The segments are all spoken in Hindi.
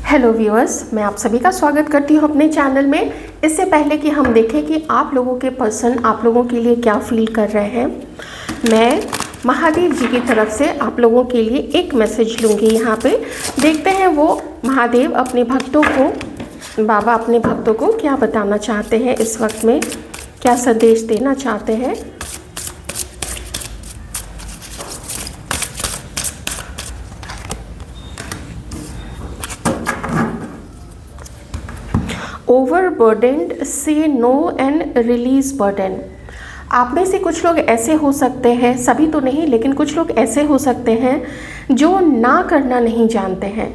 हेलो व्यूअर्स, मैं आप सभी का स्वागत करती हूँ अपने चैनल में। इससे पहले कि हम देखें कि आप लोगों के पर्सन आप लोगों के लिए क्या फील कर रहे हैं, मैं महादेव जी की तरफ से आप लोगों के लिए एक मैसेज लूँगी। यहाँ पे देखते हैं वो महादेव अपने भक्तों को, बाबा अपने भक्तों को क्या बताना चाहते हैं, इस वक्त में क्या संदेश देना चाहते हैं। ओवरबर्डनड, से नो एंड रिलीज बर्डन। आप में से कुछ लोग ऐसे हो सकते हैं, सभी तो नहीं लेकिन कुछ लोग ऐसे हो सकते हैं जो ना करना नहीं जानते हैं।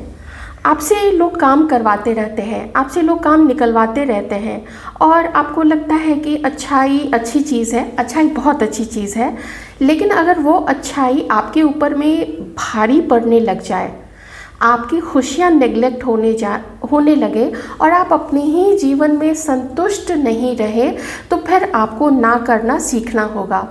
आपसे लोग काम करवाते रहते हैं, आपसे लोग काम निकलवाते रहते हैं और आपको लगता है कि अच्छाई अच्छी चीज़ है, अच्छाई बहुत अच्छी चीज़ है, लेकिन अगर वो अच्छाई आपके ऊपर में भारी पड़ने लग जाए, आपकी खुशियाँ नेगलेक्ट होने लगे और आप अपने ही जीवन में संतुष्ट नहीं रहे, तो फिर आपको ना करना सीखना होगा।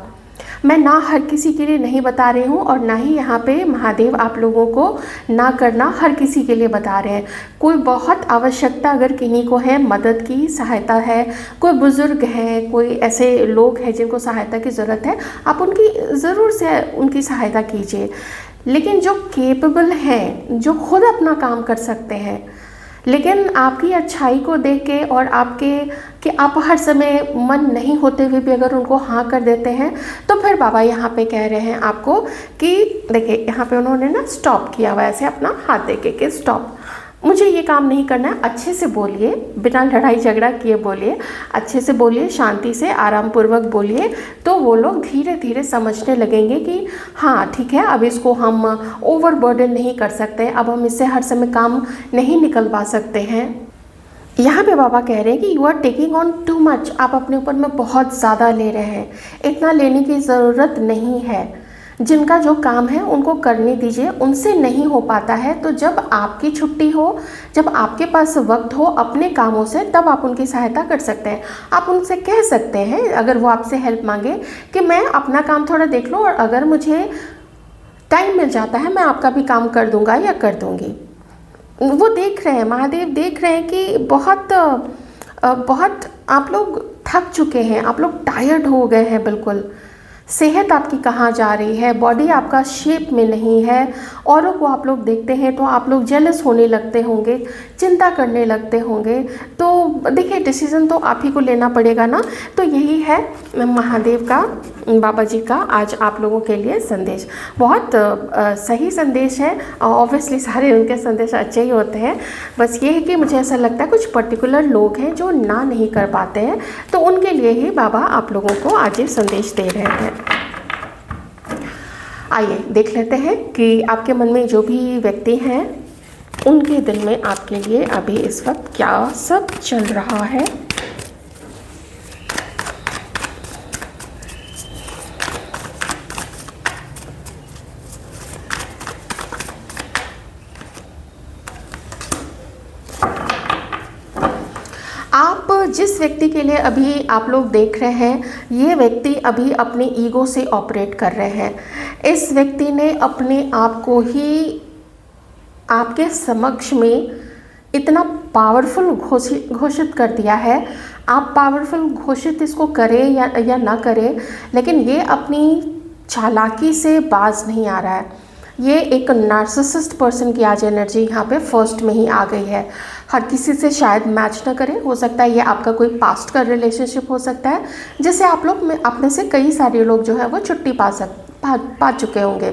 मैं ना हर किसी के लिए नहीं बता रही हूँ और ना ही यहाँ पे महादेव आप लोगों को ना करना हर किसी के लिए बता रहे हैं। कोई बहुत आवश्यकता अगर किन्हीं को है, मदद की सहायता है, कोई बुज़ुर्ग है, कोई ऐसे लोग हैं जिनको सहायता की ज़रूरत है, आप उनकी ज़रूर से उनकी सहायता कीजिए। लेकिन जो केपेबल हैं, जो खुद अपना काम कर सकते हैं, लेकिन आपकी अच्छाई को देख के और कि आप हर समय मन नहीं होते हुए भी अगर उनको हाँ कर देते हैं, तो फिर बाबा यहाँ पे कह रहे हैं आपको कि देखिए, यहाँ पे उन्होंने ना स्टॉप किया हुआ ऐसे अपना हाथ दे के स्टॉप, मुझे ये काम नहीं करना है। अच्छे से बोलिए, बिना लड़ाई झगड़ा किए बोलिए, अच्छे से बोलिए, शांति से आराम पूर्वक बोलिए, तो वो लोग धीरे धीरे समझने लगेंगे कि हाँ ठीक है, अब इसको हम ओवरबर्डन नहीं कर सकते, अब हम इससे हर समय काम नहीं निकलवा सकते हैं। यहाँ पे बाबा कह रहे हैं कि you are taking on too much, आप अपने ऊपर में बहुत ज़्यादा ले रहे हैं, इतना लेने की ज़रूरत नहीं है। जिनका जो काम है उनको करने दीजिए, उनसे नहीं हो पाता है तो जब आपकी छुट्टी हो, जब आपके पास वक्त हो अपने कामों से, तब आप उनकी सहायता कर सकते हैं। आप उनसे कह सकते हैं, अगर वो आपसे हेल्प मांगे, कि मैं अपना काम थोड़ा देख लूँ और अगर मुझे टाइम मिल जाता है मैं आपका भी काम कर दूँगा या कर दूँगी। वो देख रहे हैं, महादेव देख रहे हैं कि बहुत आप लोग थक चुके हैं, आप लोग टायर्ड हो गए हैं, बिल्कुल सेहत आपकी कहाँ जा रही है, बॉडी आपका शेप में नहीं है, औरों को आप लोग देखते हैं तो आप लोग जेलस होने लगते होंगे, चिंता करने लगते होंगे। तो देखिए, डिसीज़न तो आप ही को लेना पड़ेगा ना। तो यही है महादेव का, बाबा जी का आज आप लोगों के लिए संदेश। बहुत सही संदेश है, ऑब्वियसली सारे उनके संदेश अच्छे ही होते हैं, बस ये है कि मुझे ऐसा लगता है कुछ पर्टिकुलर लोग हैं जो ना नहीं कर पाते हैं, तो उनके लिए ही बाबा आप लोगों को आज ये संदेश दे रहे हैं। आइए देख लेते हैं कि आपके मन में जो भी व्यक्ति हैं उनके दिल में आपके लिए अभी इस वक्त क्या सब चल रहा है। आप जिस व्यक्ति के लिए अभी आप लोग देख रहे हैं, ये व्यक्ति अभी अपने ईगो से ऑपरेट कर रहे हैं। इस व्यक्ति ने अपने आप को ही आपके समक्ष में इतना पावरफुल घोषित कर दिया है। आप पावरफुल घोषित इसको करें या ना करें, लेकिन ये अपनी चालाकी से बाज नहीं आ रहा है। ये एक नार्सिसिस्ट पर्सन की आज एनर्जी यहाँ पे फर्स्ट में ही आ गई है। हर किसी से शायद मैच ना करें, हो सकता है ये आपका कोई पास्ट का रिलेशनशिप हो सकता है, जिससे आप लोग में अपने से कई सारे लोग जो है वो छुट्टी पा चुके होंगे।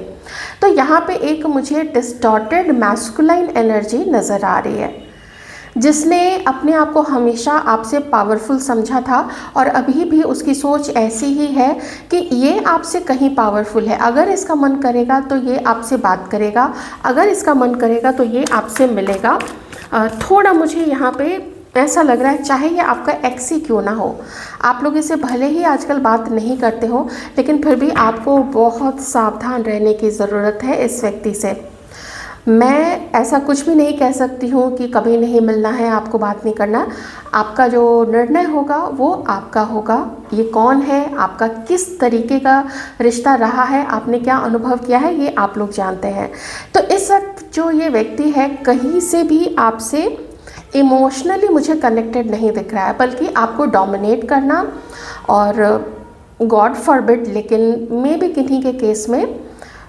तो यहाँ पे एक मुझे डिस्टॉर्टेड मैस्कुलाइन एनर्जी नज़र आ रही है, जिसने अपने आप को हमेशा आपसे पावरफुल समझा था और अभी भी उसकी सोच ऐसी ही है कि ये आपसे कहीं पावरफुल है। अगर इसका मन करेगा तो ये आपसे बात करेगा, अगर इसका मन करेगा तो ये आपसे मिलेगा। थोड़ा मुझे यहाँ पे ऐसा लग रहा है, चाहे ये आपका एक्स ही क्यों ना हो, आप लोग इसे भले ही आजकल बात नहीं करते हो, लेकिन फिर भी आपको बहुत सावधान रहने की ज़रूरत है इस व्यक्ति से। मैं ऐसा कुछ भी नहीं कह सकती हूँ कि कभी नहीं मिलना है, आपको बात नहीं करना। आपका जो निर्णय होगा वो आपका होगा। ये कौन है, आपका किस तरीके का रिश्ता रहा है, आपने क्या अनुभव किया है, ये आप लोग जानते हैं। तो इस वक्त जो ये व्यक्ति है कहीं से भी आपसे इमोशनली मुझे कनेक्टेड नहीं दिख रहा है, बल्कि आपको डोमिनेट करना और गॉड फॉरबिड, लेकिन मे बी किन्हीं के केस में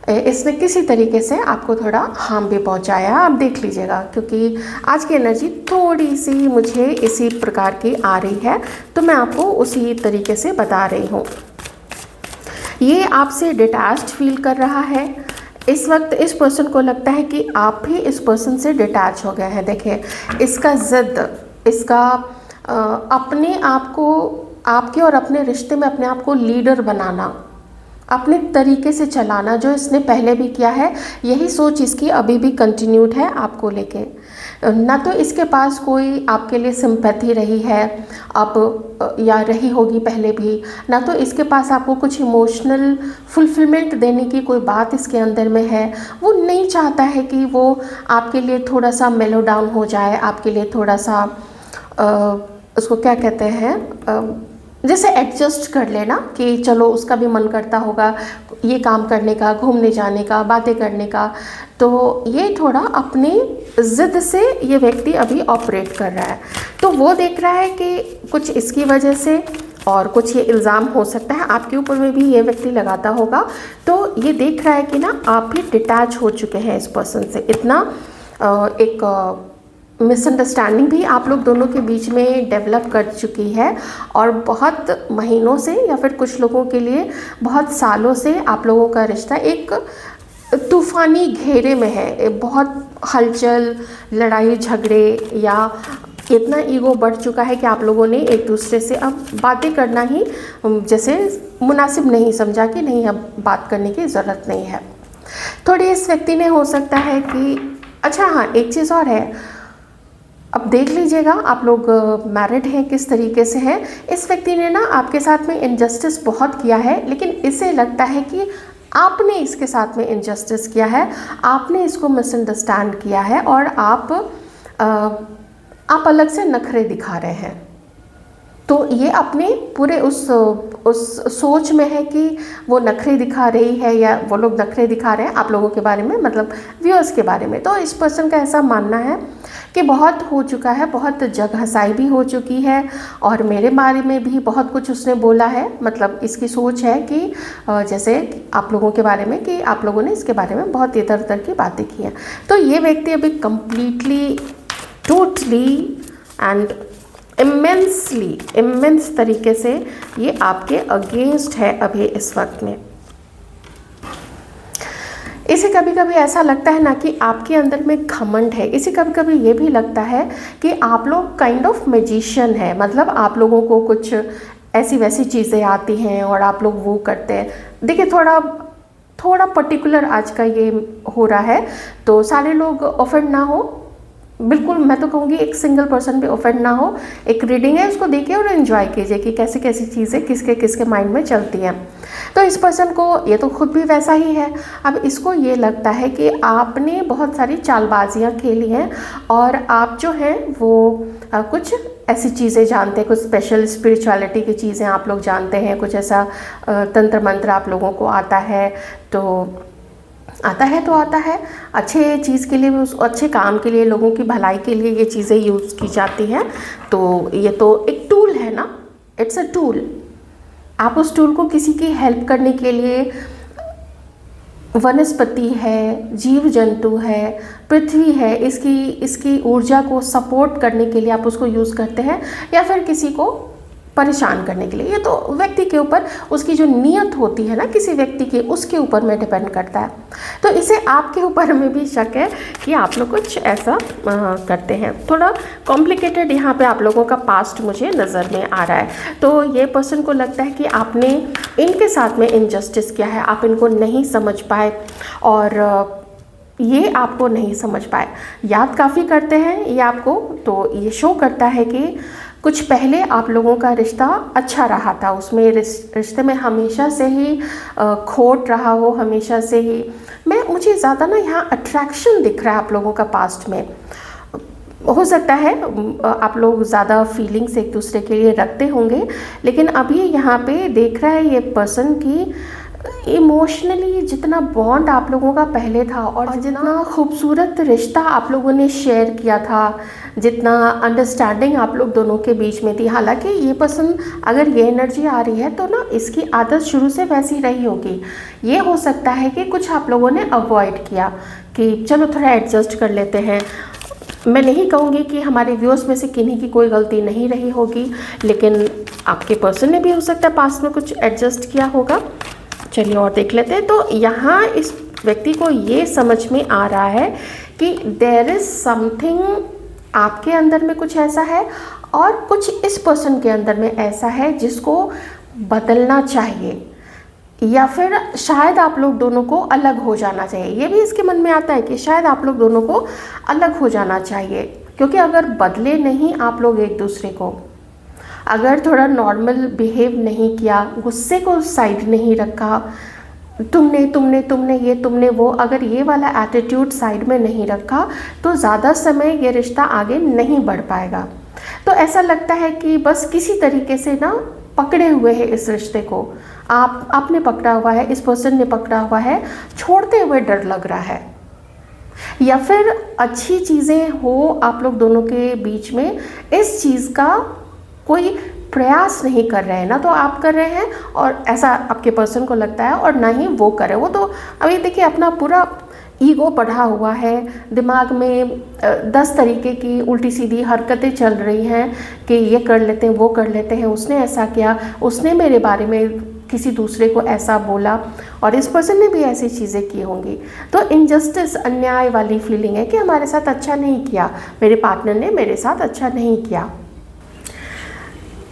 इसने किसी तरीके से आपको थोड़ा हार्म भी पहुंचाया। आप देख लीजिएगा, क्योंकि आज की एनर्जी थोड़ी सी मुझे इसी प्रकार की आ रही है, तो मैं आपको उसी तरीके से बता रही हूँ। ये आपसे डिटैच्ड फील कर रहा है। इस वक्त इस पर्सन को लगता है कि आप भी इस पर्सन से डिटैच हो गए हैं। देखिए, इसका ज़िद, इसका अपने आप को, आपके और अपने रिश्ते में अपने आप को लीडर बनाना, अपने तरीके से चलाना, जो इसने पहले भी किया है, यही सोच इसकी अभी भी कंटिन्यूड है आपको लेके। ना तो इसके पास कोई आपके लिए सिंपैथी रही है अब या रही होगी पहले भी, ना तो इसके पास आपको कुछ इमोशनल फुलफिलमेंट देने की कोई बात इसके अंदर में है। वो नहीं चाहता है कि वो आपके लिए थोड़ा सा मेलो डाउन हो जाए, आपके लिए थोड़ा सा उसको क्या कहते हैं, जैसे एडजस्ट कर लेना कि चलो उसका भी मन करता होगा ये काम करने का, घूमने जाने का, बातें करने का। तो ये थोड़ा अपनी ज़िद से ये व्यक्ति अभी ऑपरेट कर रहा है। तो वो देख रहा है कि कुछ इसकी वजह से और कुछ ये इल्ज़ाम हो सकता है आपके ऊपर में भी ये व्यक्ति लगाता होगा। तो ये देख रहा है कि ना आप भी डिटैच हो चुके हैं इस पर्सन से। इतना एक मिसअंडरस्टैंडिंग भी आप लोग दोनों के बीच में डेवलप कर चुकी है, और बहुत महीनों से या फिर कुछ लोगों के लिए बहुत सालों से आप लोगों का रिश्ता एक तूफ़ानी घेरे में है। बहुत हलचल, लड़ाई झगड़े, या इतना ईगो बढ़ चुका है कि आप लोगों ने एक दूसरे से अब बातें करना ही जैसे मुनासिब नहीं समझा कि नहीं, अब बात करने की ज़रूरत नहीं है। थोड़ी इस व्यक्ति ने हो सकता है कि अच्छा हाँ, एक चीज़ और है, अब देख लीजिएगा आप लोग मैरिड हैं किस तरीके से हैं। इस व्यक्ति ने ना आपके साथ में इनजस्टिस बहुत किया है, लेकिन इसे लगता है कि आपने इसके साथ में इनजस्टिस किया है, आपने इसको मिसअंडरस्टैंड किया है, और आप अलग से नखरे दिखा रहे हैं। तो ये अपने पूरे उस सोच में है कि वो नखरे दिखा रही है, या वो लोग नखरे दिखा रहे हैं आप लोगों के बारे में, मतलब व्यूअर्स के बारे में। तो इस पर्सन का ऐसा मानना है कि बहुत हो चुका है, बहुत जग हंसाई भी हो चुकी है, और मेरे बारे में भी बहुत कुछ उसने बोला है। मतलब इसकी सोच है कि जैसे आप लोगों के बारे में कि आप लोगों ने इसके बारे में बहुत इधर उधर की बातें की हैं। तो ये व्यक्ति अभी कम्प्लीटली, टोटली एंड इमेंस तरीके से ये आपके अगेंस्ट है अभी इस वक्त में। इसे कभी कभी ऐसा लगता है ना कि आपके अंदर में घमंड है। इसे कभी कभी ये भी लगता है कि आप लोग काइंड ऑफ मैजिशियन है, मतलब आप लोगों को कुछ ऐसी वैसी चीज़ें आती हैं और आप लोग वो करते हैं। देखिए, थोड़ा पर्टिकुलर आज का ये हो रहा है, तो सारे लोग ऑफेंड ना हो, बिल्कुल मैं तो कहूँगी एक सिंगल पर्सन भी ऑफेंड ना हो। एक रीडिंग है, उसको देखिए और एंजॉय कीजिए कि कैसी कैसी चीज़ें किसके किसके माइंड में चलती हैं। तो इस पर्सन को ये तो खुद भी वैसा ही है। अब इसको ये लगता है कि आपने बहुत सारी चालबाजियाँ खेली हैं, और आप जो हैं वो कुछ ऐसी चीज़ें जानते हैं, कुछ स्पेशल स्पिरिचुअलिटी की चीज़ें आप लोग जानते हैं, कुछ ऐसा तंत्र मंत्र आप लोगों को आता है तो आता है अच्छे चीज़ के लिए, उस अच्छे काम के लिए, लोगों की भलाई के लिए ये चीज़ें यूज़ की जाती हैं। तो ये तो एक टूल है ना, इट्स अ टूल। आप उस टूल को किसी की हेल्प करने के लिए, वनस्पति है, जीव जंतु है, पृथ्वी है, इसकी ऊर्जा को सपोर्ट करने के लिए आप उसको यूज़ करते हैं, या फिर किसी को परेशान करने के लिए। ये तो व्यक्ति के ऊपर, उसकी जो नीयत होती है ना किसी व्यक्ति की, उसके ऊपर में डिपेंड करता है। तो इसे आपके ऊपर में भी शक है कि आप लोग कुछ ऐसा करते हैं। थोड़ा कॉम्प्लिकेटेड यहाँ पे आप लोगों का पास्ट मुझे नज़र में आ रहा है। तो ये पर्सन को लगता है कि आपने इनके साथ में इनजस्टिस किया है, आप इनको नहीं समझ पाए, और ये आपको नहीं समझ पाए। याद काफ़ी करते हैं ये आपको, तो ये शो करता है कि कुछ पहले आप लोगों का रिश्ता अच्छा रहा था, उसमें रिश्ते में हमेशा से ही खोट रहा हो, हमेशा से ही मुझे ज़्यादा ना यहाँ अट्रैक्शन दिख रहा है आप लोगों का पास्ट में। हो सकता है आप लोग ज़्यादा फीलिंग्स एक दूसरे के लिए रखते होंगे, लेकिन अभी यहाँ पे देख रहा है ये पर्सन की इमोशनली जितना बॉन्ड आप लोगों का पहले था और जितना खूबसूरत रिश्ता आप लोगों ने शेयर किया था, जितना अंडरस्टैंडिंग आप लोग दोनों के बीच में थी, हालांकि ये पर्सन अगर ये एनर्जी आ रही है तो ना इसकी आदत शुरू से वैसी रही होगी। ये हो सकता है कि कुछ आप लोगों ने अवॉइड किया कि चलो थोड़ा एडजस्ट कर लेते हैं। मैं नहीं कहूँगी कि हमारे व्यूअर्स में से किन्हीं की कोई गलती नहीं रही होगी, लेकिन आपके पर्सन ने भी हो सकता है पास्ट में कुछ एडजस्ट किया होगा। चलिए और देख लेते हैं। तो यहाँ इस व्यक्ति को ये समझ में आ रहा है कि देयर इज़ समथिंग, आपके अंदर में कुछ ऐसा है और कुछ इस पर्सन के अंदर में ऐसा है जिसको बदलना चाहिए, या फिर शायद आप लोग दोनों को अलग हो जाना चाहिए। ये भी इसके मन में आता है कि शायद आप लोग दोनों को अलग हो जाना चाहिए, क्योंकि अगर बदले नहीं आप लोग एक दूसरे को, अगर थोड़ा नॉर्मल बिहेव नहीं किया, गुस्से को साइड नहीं रखा, तुमने तुमने तुमने ये तुमने वो, अगर ये वाला एटीट्यूड साइड में नहीं रखा तो ज़्यादा समय ये रिश्ता आगे नहीं बढ़ पाएगा। तो ऐसा लगता है कि बस किसी तरीके से ना पकड़े हुए हैं इस रिश्ते को, आपने पकड़ा हुआ है, इस पर्सन ने पकड़ा हुआ है, छोड़ते हुए डर लग रहा है। या फिर अच्छी चीज़ें हो आप लोग दोनों के बीच में, इस चीज़ का कोई प्रयास नहीं कर रहे हैं, ना तो आप कर रहे हैं और ऐसा आपके पर्सन को लगता है, और ना ही वो करे। वो तो अभी देखिए अपना पूरा ईगो बढ़ा हुआ है, दिमाग में 10 तरीके की उल्टी सीधी हरकतें चल रही हैं कि ये कर लेते हैं, वो कर लेते हैं, उसने ऐसा किया, उसने मेरे बारे में किसी दूसरे को ऐसा बोला, और इस पर्सन ने भी ऐसी चीज़ें की होंगी। तो इनजस्टिस, अन्याय वाली फीलिंग है कि हमारे साथ अच्छा नहीं किया, मेरे पार्टनर ने मेरे साथ अच्छा नहीं किया।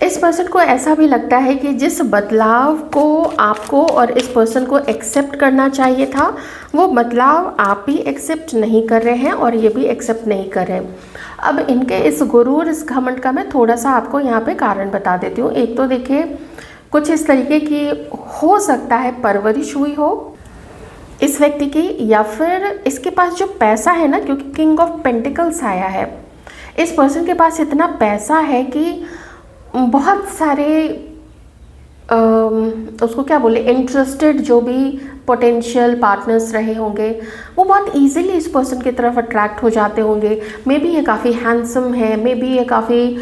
इस पर्सन को ऐसा भी लगता है कि जिस बदलाव को आपको और इस पर्सन को एक्सेप्ट करना चाहिए था, वो बदलाव आप भी एक्सेप्ट नहीं कर रहे हैं और ये भी एक्सेप्ट नहीं कर रहे हैं। अब इनके इस गुरूर, इस घमंड का मैं थोड़ा सा आपको यहाँ पे कारण बता देती हूँ। एक तो देखिए कुछ इस तरीके की हो सकता है परवरिश हुई हो इस व्यक्ति की, या फिर इसके पास जो पैसा है ना, क्योंकि किंग ऑफ पेंटिकल्स आया है, इस पर्सन के पास इतना पैसा है कि बहुत सारे उसको क्या बोले, इंटरेस्टेड जो भी पोटेंशियल पार्टनर्स रहे होंगे वो बहुत इजीली इस पर्सन की तरफ अट्रैक्ट हो जाते होंगे। मे बी ये काफ़ी हैंडसम है, मे बी ये काफ़ी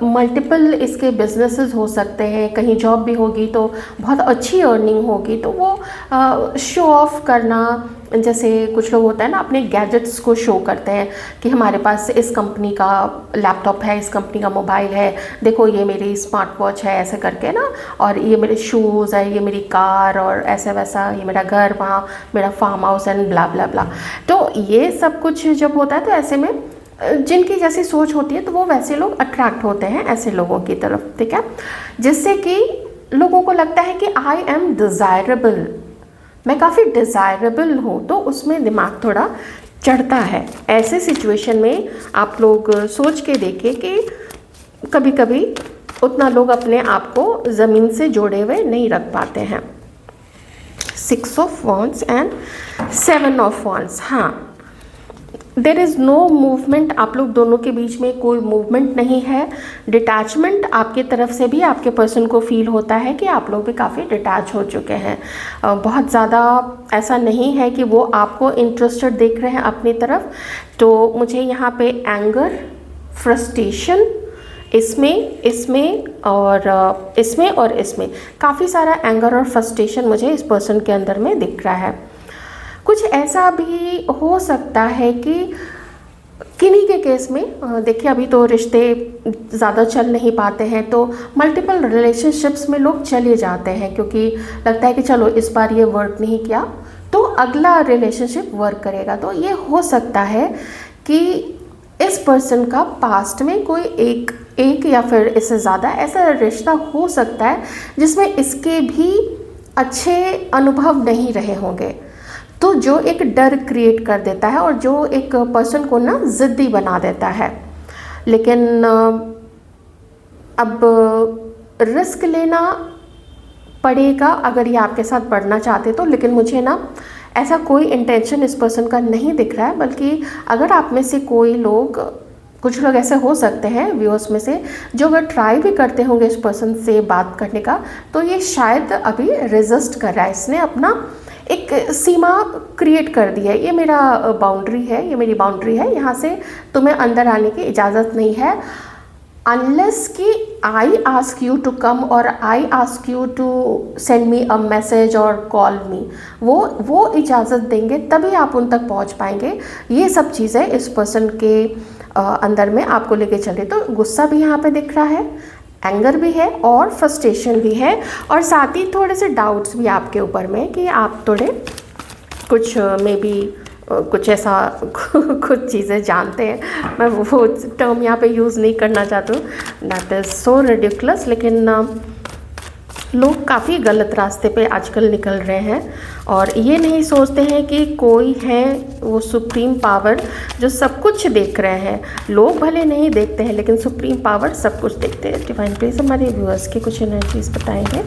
मल्टीपल इसके बिजनेसेस हो सकते हैं, कहीं जॉब भी होगी तो बहुत अच्छी अर्निंग होगी, तो वो शो ऑफ करना, जैसे कुछ लोग होता है ना अपने गैजेट्स को शो करते हैं कि हमारे पास इस कंपनी का लैपटॉप है, इस कंपनी का मोबाइल है, देखो ये मेरी स्मार्ट वॉच है, ऐसे करके ना, और ये मेरे शूज़ है, ये मेरी कार, और ऐसा वैसा, ये मेरा घर, वहाँ मेरा फार्म हाउस एंड ब्ला ब्ला ब्ला। तो ये सब कुछ जब होता है तो ऐसे में जिनकी जैसी सोच होती है तो वो वैसे लोग अट्रैक्ट होते हैं ऐसे लोगों की तरफ, ठीक है, जिससे कि लोगों को लगता है कि आई एम डिज़ायरेबल, मैं काफ़ी डिज़ायरेबल हूँ, तो उसमें दिमाग थोड़ा चढ़ता है। ऐसे सिचुएशन में आप लोग सोच के देखिए कि कभी कभी उतना लोग अपने आप को ज़मीन से जोड़े हुए नहीं रख पाते हैं। 6 of wands and 7 of wands, हाँ, देर इज़ नो मूवमेंट, आप लोग दोनों के बीच में कोई मूवमेंट नहीं है। डिटैचमेंट आपके तरफ से भी आपके पर्सन को फील होता है कि आप लोग भी काफ़ी डिटैच हो चुके हैं। बहुत ज़्यादा ऐसा नहीं है कि वो आपको इंटरेस्टेड देख रहे हैं अपनी तरफ। तो मुझे यहाँ पे एंगर, फ्रस्ट्रेशन, इसमें और इसमें काफ़ी सारा एंगर और फ्रस्ट्रेशन मुझे इस पर्सन के अंदर में दिख रहा है। कुछ ऐसा भी हो सकता है कि किन्हीं के केस में देखिए अभी तो रिश्ते ज़्यादा चल नहीं पाते हैं, तो मल्टीपल रिलेशनशिप्स में लोग चले जाते हैं क्योंकि लगता है कि चलो इस बार ये वर्क नहीं किया तो अगला रिलेशनशिप वर्क करेगा। तो ये हो सकता है कि इस पर्सन का पास्ट में कोई एक या फिर इससे ज़्यादा ऐसा रिश्ता हो सकता है जिसमें इसके भी अच्छे अनुभव नहीं रहे होंगे, तो जो एक डर क्रिएट कर देता है और जो एक पर्सन को ना ज़िद्दी बना देता है। लेकिन अब रिस्क लेना पड़ेगा अगर ये आपके साथ बढ़ना चाहते तो, लेकिन मुझे ना ऐसा कोई इंटेंशन इस पर्सन का नहीं दिख रहा है। बल्कि अगर आप में से कोई लोग कुछ लोग ऐसे हो सकते हैं व्यूअर्स में से जो अगर ट्राई भी करते होंगे इस पर्सन से बात करने का, तो ये शायद अभी रेजिस्ट कर रहा है, इसने अपना एक सीमा क्रिएट कर दी है। ये मेरा बाउंड्री है, ये मेरी बाउंड्री है, यहाँ से तुम्हें अंदर आने की इजाज़त नहीं है, अनलेस कि I ask you to come और I ask you to send me a message और कॉल मी। वो इजाज़त देंगे तभी आप उन तक पहुंच पाएंगे। ये सब चीज़ें इस पर्सन के अंदर में आपको लेके चले। तो गुस्सा भी यहाँ पे दिख रहा है, एंगर भी है और फ्रस्ट्रेशन भी है, और साथ ही थोड़े से डाउट्स भी आपके ऊपर में कि आप थोड़े कुछ मे बी कुछ ऐसा कुछ चीज़ें जानते हैं। मैं वो टर्म यहाँ पे यूज़ नहीं करना चाहती हूँ, दैट इज़ सो रिडिकुलस, लेकिन लोग काफ़ी गलत रास्ते पे आजकल निकल रहे हैं और ये नहीं सोचते हैं कि कोई है वो सुप्रीम पावर जो सब कुछ देख रहे हैं। लोग भले नहीं देखते हैं लेकिन सुप्रीम पावर सब कुछ देखते हैं। डिवाइन प्लीज हमारे व्यूअर्स की कुछ एनर्जीज बताएंगे।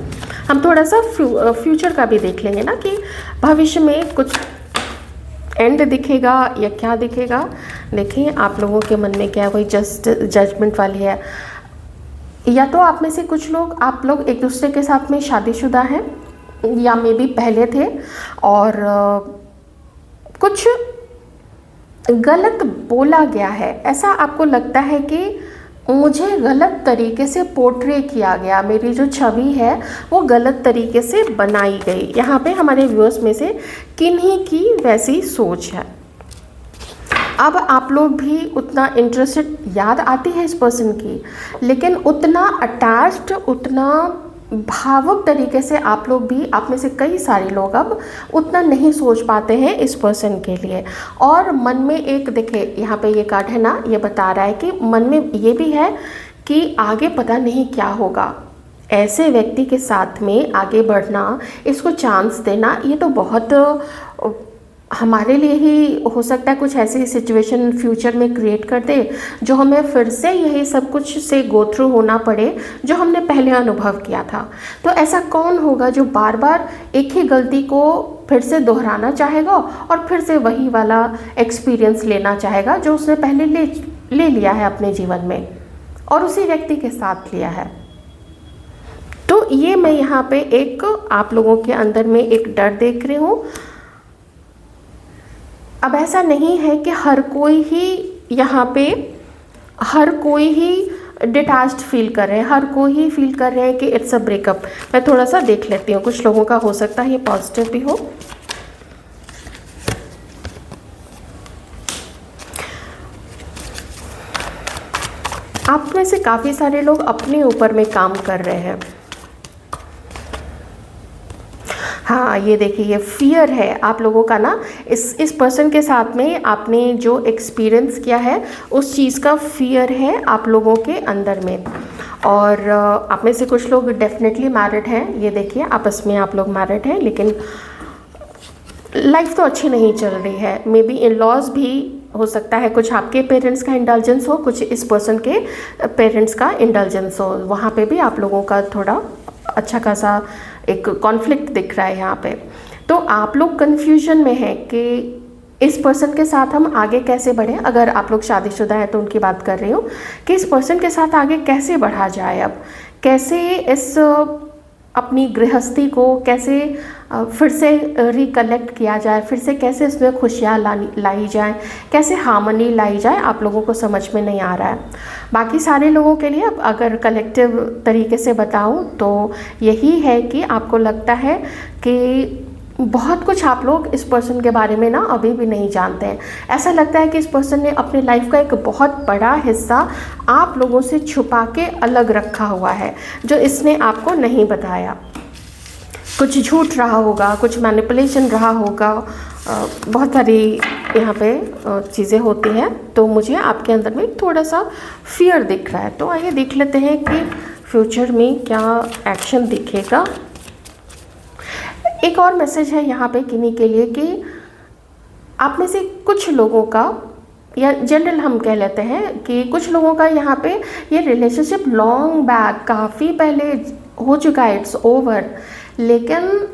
हम थोड़ा सा फ्यूचर का भी देख लेंगे ना कि भविष्य में कुछ एंड दिखेगा या क्या दिखेगा। देखिए आप लोगों के मन में क्या है, वही जस्ट जजमेंट वाली है। या तो आप में से कुछ लोग, आप लोग एक दूसरे के साथ में शादीशुदा हैं या मे बी पहले थे और कुछ गलत बोला गया है, ऐसा आपको लगता है कि मुझे गलत तरीके से पोर्ट्रे किया गया, मेरी जो छवि है वो गलत तरीके से बनाई गई। यहाँ पे हमारे व्यूअर्स में से किन्हीं की वैसी सोच है। अब आप लोग भी उतना इंटरेस्टेड, याद आती है इस पर्सन की, लेकिन उतना अटैच्ड, उतना भावुक तरीके से आप लोग भी, आप में से कई सारे लोग अब उतना नहीं सोच पाते हैं इस पर्सन के लिए। और मन में एक, देखिए यहाँ पे ये कार्ड है ना, ये बता रहा है कि मन में ये भी है कि आगे पता नहीं क्या होगा। ऐसे व्यक्ति के साथ में आगे बढ़ना, इसको चांस देना, ये तो बहुत हमारे लिए ही हो सकता है कुछ ऐसी सिचुएशन फ्यूचर में क्रिएट कर दे जो हमें फिर से यही सब कुछ से गो थ्रू होना पड़े जो हमने पहले अनुभव किया था। तो ऐसा कौन होगा जो बार बार एक ही गलती को फिर से दोहराना चाहेगा और फिर से वही वाला एक्सपीरियंस लेना चाहेगा जो उसने पहले ले लिया है अपने जीवन में और उसी व्यक्ति के साथ लिया है। तो ये मैं यहाँ पे एक आप लोगों के अंदर में एक डर देख रही हूँ। अब ऐसा नहीं है कि हर कोई ही यहाँ पे, हर कोई ही डिटैच्ड फील कर रहे हैं, हर कोई ही फील कर रहे हैं कि इट्स अ ब्रेकअप। मैं थोड़ा सा देख लेती हूँ, कुछ लोगों का हो सकता है ये पॉजिटिव भी हो। आप में से काफ़ी सारे लोग अपने ऊपर में काम कर रहे हैं। हाँ ये देखिए, ये फियर है आप लोगों का ना, इस पर्सन के साथ में आपने जो एक्सपीरियंस किया है उस चीज़ का फियर है आप लोगों के अंदर में। और आप में से कुछ लोग डेफिनेटली मैरिड हैं। ये देखिए आपस में आप लोग मैरिड हैं, लेकिन लाइफ तो अच्छी नहीं चल रही है। मे बी इन लॉज भी हो सकता है, कुछ आपके पेरेंट्स का इंडल्जेंस हो, कुछ इस पर्सन के पेरेंट्स का इंडल्जेंस हो। वहाँ पे भी आप लोगों का थोड़ा अच्छा खासा एक कॉन्फ्लिक्ट दिख रहा है यहाँ पे। तो आप लोग कन्फ्यूजन में हैं कि इस पर्सन के साथ हम आगे कैसे बढ़ें। अगर आप लोग शादीशुदा हैं तो उनकी बात कर रही हूँ कि इस पर्सन के साथ आगे कैसे बढ़ा जाए। अब कैसे इस अपनी गृहस्थी को कैसे फिर से रिकलेक्ट किया जाए, फिर से कैसे इसमें खुशियाँ लाई जाए, कैसे हार्मनी लाई जाए, आप लोगों को समझ में नहीं आ रहा है। बाकी सारे लोगों के लिए अब अगर कलेक्टिव तरीके से बताऊं तो यही है कि आपको लगता है कि बहुत कुछ आप लोग इस पर्सन के बारे में ना अभी भी नहीं जानते हैं। ऐसा लगता है कि इस पर्सन ने अपने लाइफ का एक बहुत बड़ा हिस्सा आप लोगों से छुपा के अलग रखा हुआ है जो इसने आपको नहीं बताया। कुछ झूठ रहा होगा, कुछ मैनिपुलेशन रहा होगा, बहुत सारी यहाँ पे चीज़ें होती हैं। तो मुझे आपके अंदर में थोड़ा सा फियर दिख रहा है। तो आइए देख लेते हैं कि फ्यूचर में क्या एक्शन दिखेगा। एक और मैसेज है यहाँ पे किन्हीं के लिए कि आप में से कुछ लोगों का, या जनरल हम कह लेते हैं कि कुछ लोगों का यहाँ पे ये रिलेशनशिप लॉन्ग बैक काफ़ी पहले हो चुका है, इट्स ओवर, लेकिन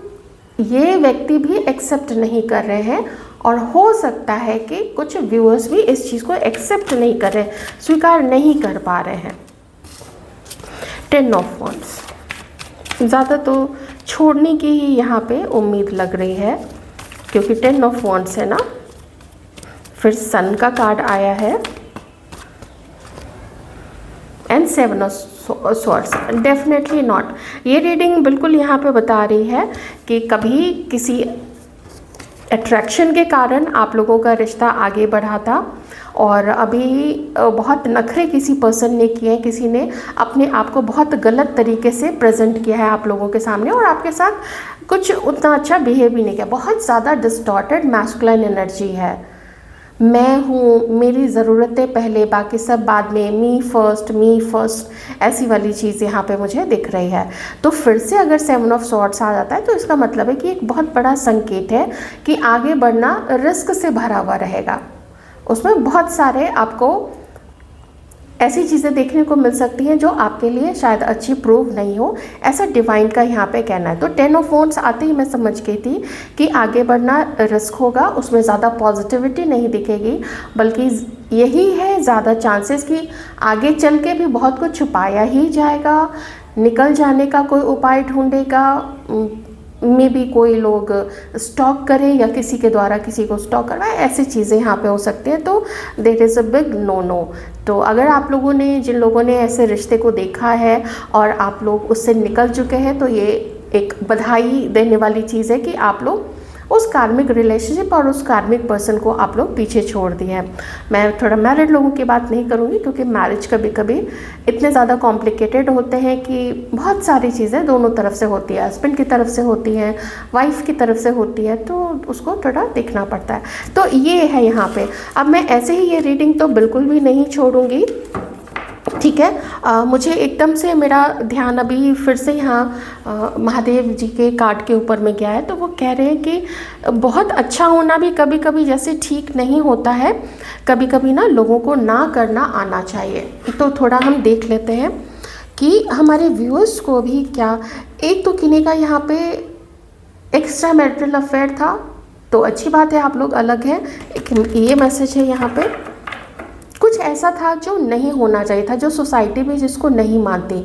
ये व्यक्ति भी एक्सेप्ट नहीं कर रहे हैं और हो सकता है कि कुछ व्यूअर्स भी इस चीज़ को एक्सेप्ट नहीं कर रहे, स्वीकार नहीं कर पा रहे हैं। 10 ऑफ वांड्स, ज़्यादा तो छोड़ने की ही यहाँ पे उम्मीद लग रही है, क्योंकि 10 ऑफ वांड्स है ना। फिर सन का कार्ड आया है and 7 of swords. Definitely not. ये रीडिंग बिल्कुल यहाँ पे बता रही है कि कभी किसी अट्रैक्शन के कारण आप लोगों का रिश्ता आगे बढ़ा था और अभी बहुत नखरे किसी पर्सन ने किए हैं, किसी ने अपने आप को बहुत गलत तरीके से प्रेजेंट किया है आप लोगों के सामने और आपके साथ कुछ उतना अच्छा बिहेव भी नहीं किया। बहुत ज़्यादा डिस्टॉर्टेड मैस्कुलाइन एनर्जी है। मैं हूँ, मेरी ज़रूरतें पहले, बाकी सब बाद में, मी फर्स्ट, ऐसी वाली चीज़ यहाँ पे मुझे दिख रही है। तो फिर से अगर 7 ऑफ सॉर्ड्स आ जाता है तो इसका मतलब है कि एक बहुत बड़ा संकेत है कि आगे बढ़ना रिस्क से भरा हुआ रहेगा। उसमें बहुत सारे आपको ऐसी चीज़ें देखने को मिल सकती हैं जो आपके लिए शायद अच्छी प्रूव नहीं हो, ऐसा डिवाइन का यहाँ पे कहना है। तो 10 ऑफ वांड्स आते ही मैं समझ गई थी कि आगे बढ़ना रिस्क होगा, उसमें ज़्यादा पॉजिटिविटी नहीं दिखेगी, बल्कि यही है ज़्यादा चांसेस कि आगे चल के भी बहुत कुछ छुपाया ही जाएगा, निकल जाने का कोई उपाय ढूंढेगा, मे भी कोई लोग स्टॉक करें या किसी के द्वारा किसी को स्टॉक करवाए, ऐसी चीज़ें यहाँ पे हो सकती हैं। तो there is a big no. तो अगर आप लोगों ने, जिन लोगों ने ऐसे रिश्ते को देखा है और आप लोग उससे निकल चुके हैं, तो ये एक बधाई देने वाली चीज़ है कि आप लोग उस कार्मिक रिलेशनशिप और उस कार्मिक पर्सन को आप लोग पीछे छोड़ दिए हैं। मैं थोड़ा मैरिड लोगों की बात नहीं करूँगी, क्योंकि मैरिज कभी कभी इतने ज़्यादा कॉम्प्लिकेटेड होते हैं कि बहुत सारी चीज़ें दोनों तरफ से होती है, हस्बैंड की तरफ से होती हैं, वाइफ की तरफ से होती है, तो उसको थोड़ा देखना पड़ता है। तो ये है यहाँ पे। अब मैं ऐसे ही ये रीडिंग तो बिल्कुल भी नहीं छोड़ूंगी, ठीक है। मुझे एकदम से मेरा ध्यान अभी फिर से यहाँ महादेव जी के कार्ड के ऊपर में गया है। तो वो कह रहे हैं कि बहुत अच्छा होना भी कभी कभी जैसे ठीक नहीं होता है, कभी कभी ना लोगों को ना करना आना चाहिए। तो थोड़ा हम देख लेते हैं कि हमारे व्यूअर्स को भी क्या, एक तो किन्हीं का यहाँ पे एक्स्ट्रा मैरिटल अफेयर था, तो अच्छी बात है, आप लोग अलग हैं। ये मैसेज है यहाँ पे, कुछ ऐसा था जो नहीं होना चाहिए था, जो सोसाइटी भी जिसको नहीं मानती।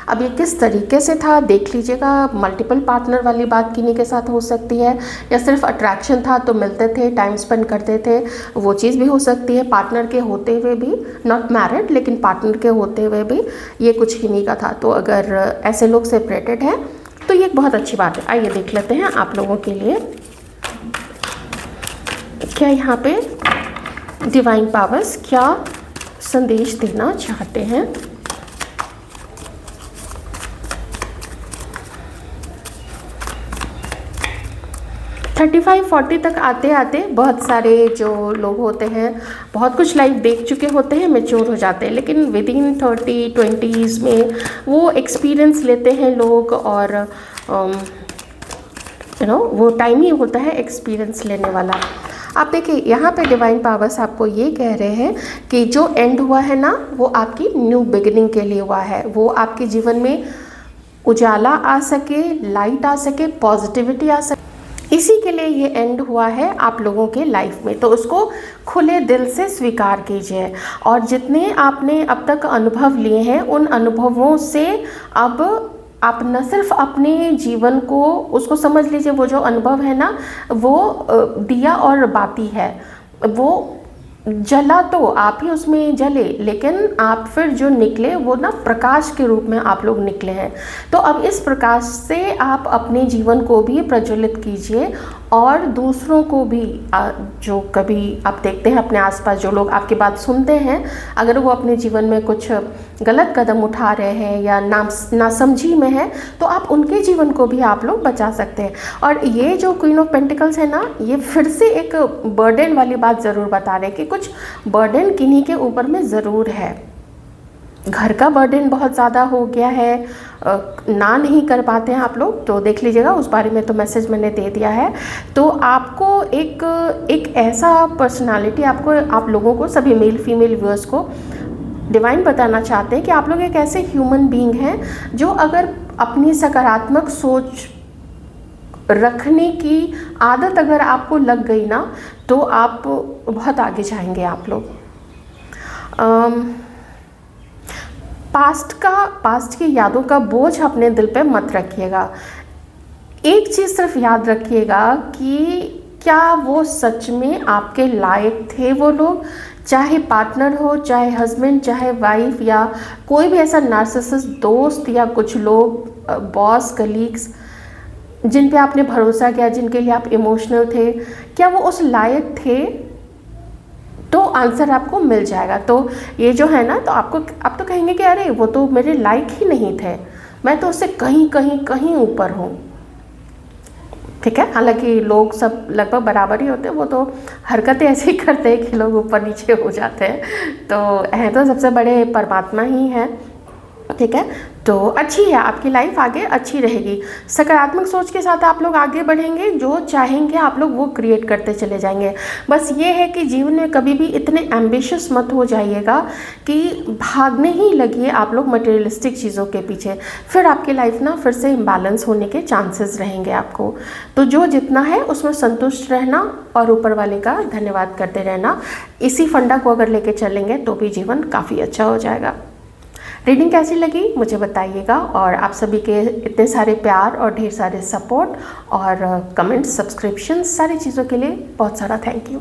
अब ये किस तरीके से था देख लीजिएगा। मल्टीपल पार्टनर वाली बात किन्हीं के साथ हो सकती है, या सिर्फ अट्रैक्शन था तो मिलते थे, टाइम स्पेंड करते थे, वो चीज़ भी हो सकती है। पार्टनर के होते हुए भी, नॉट मैरिड लेकिन पार्टनर के होते हुए भी ये कुछ किन्हीं का था। तो अगर ऐसे लोग सेपरेटेड हैं तो ये एक बहुत अच्छी बात है। आइए देख लेते हैं आप लोगों के लिए क्या यहाँ पे डिवाइन पावर्स क्या संदेश देना चाहते हैं। थर्टी 35-40 तक आते आते बहुत सारे जो लोग होते हैं बहुत कुछ लाइफ देख चुके होते हैं, मैच्योर हो जाते हैं, लेकिन विद इन 30-20s में वो एक्सपीरियंस लेते हैं लोग, और वो टाइम ही होता है एक्सपीरियंस लेने वाला। आप देखिए यहाँ पे डिवाइन पावर्स आपको ये कह रहे हैं कि जो एंड हुआ है ना, वो आपकी न्यू बिगिनिंग के लिए हुआ है। वो आपके जीवन में उजाला आ सके, लाइट आ सके, पॉजिटिविटी आ सके, इसी के लिए ये एंड हुआ है आप लोगों के लाइफ में। तो उसको खुले दिल से स्वीकार कीजिए, और जितने आपने अब तक अनुभव लिए हैं उन अनुभवों से अब आप न सिर्फ अपने जीवन को, उसको समझ लीजिए, वो जो अनुभव है ना वो दिया और बाती है, वो जला तो आप ही उसमें जले, लेकिन आप फिर जो निकले वो ना प्रकाश के रूप में आप लोग निकले हैं। तो अब इस प्रकाश से आप अपने जीवन को भी प्रज्वलित कीजिए, और दूसरों को भी, जो कभी आप देखते हैं अपने आसपास जो लोग आपकी बात सुनते हैं, अगर वो अपने जीवन में कुछ गलत कदम उठा रहे हैं या नासमझी में है, तो आप उनके जीवन को भी आप लोग बचा सकते हैं। और ये जो क्वीन ऑफ पेंटिकल्स है ना, ये फिर से एक बर्डन वाली बात ज़रूर बता रहे हैं कि कुछ बर्डन किन्हीं के ऊपर में ज़रूर है। घर का बर्डन बहुत ज़्यादा हो गया है, ना नहीं कर पाते हैं आप लोग, तो देख लीजिएगा, उस बारे में तो मैसेज मैंने दे दिया है। तो आपको एक ऐसा पर्सनालिटी, आप लोगों को, सभी मेल फीमेल व्यूअर्स को डिवाइन बताना चाहते हैं कि आप लोग एक ऐसे ह्यूमन बीइंग हैं जो अगर अपनी सकारात्मक सोच रखने की आदत अगर आपको लग गई ना, तो तो आप बहुत आगे जाएंगे आप लोग। पास्ट की यादों का बोझ अपने दिल पे मत रखिएगा। एक चीज़ सिर्फ याद रखिएगा कि क्या वो सच में आपके लायक थे वो लोग, चाहे पार्टनर हो, चाहे हस्बैंड, चाहे वाइफ, या कोई भी ऐसा नार्सिसिस्ट दोस्त या कुछ लोग, बॉस, कलीग्स, जिन पे आपने भरोसा किया, जिनके लिए आप इमोशनल थे, क्या वो उस लायक थे? तो आंसर आपको मिल जाएगा। तो ये जो है ना, तो आप तो कहेंगे कि अरे वो तो मेरे लायक ही नहीं थे, मैं तो उससे कहीं कहीं कहीं ऊपर हूँ। ठीक है, हालांकि लोग सब लगभग बराबर ही होते हैं, वो तो हरकतें ऐसे ही करते हैं कि लोग ऊपर नीचे हो जाते हैं, तो हैं तो सबसे बड़े परमात्मा ही हैं। ठीक है, तो अच्छी है आपकी लाइफ, आगे अच्छी रहेगी। सकारात्मक सोच के साथ आप लोग आगे बढ़ेंगे, जो चाहेंगे आप लोग वो क्रिएट करते चले जाएंगे। बस ये है कि जीवन में कभी भी इतने एम्बिशियस मत हो जाइएगा कि भागने ही लगिए आप लोग मटेरियलिस्टिक चीज़ों के पीछे, फिर आपकी लाइफ ना फिर से इम्बैलेंस होने के चांसेस रहेंगे आपको। तो जो जितना है उसमें संतुष्ट रहना और ऊपर वाले का धन्यवाद करते रहना, इसी फंडा को अगर लेके चलेंगे तो भी जीवन काफ़ी अच्छा हो जाएगा। रीडिंग कैसी लगी मुझे बताइएगा, और आप सभी के इतने सारे प्यार और ढेर सारे सपोर्ट और कमेंट्स, सब्सक्रिप्शन, सारी चीज़ों के लिए बहुत सारा थैंक यू।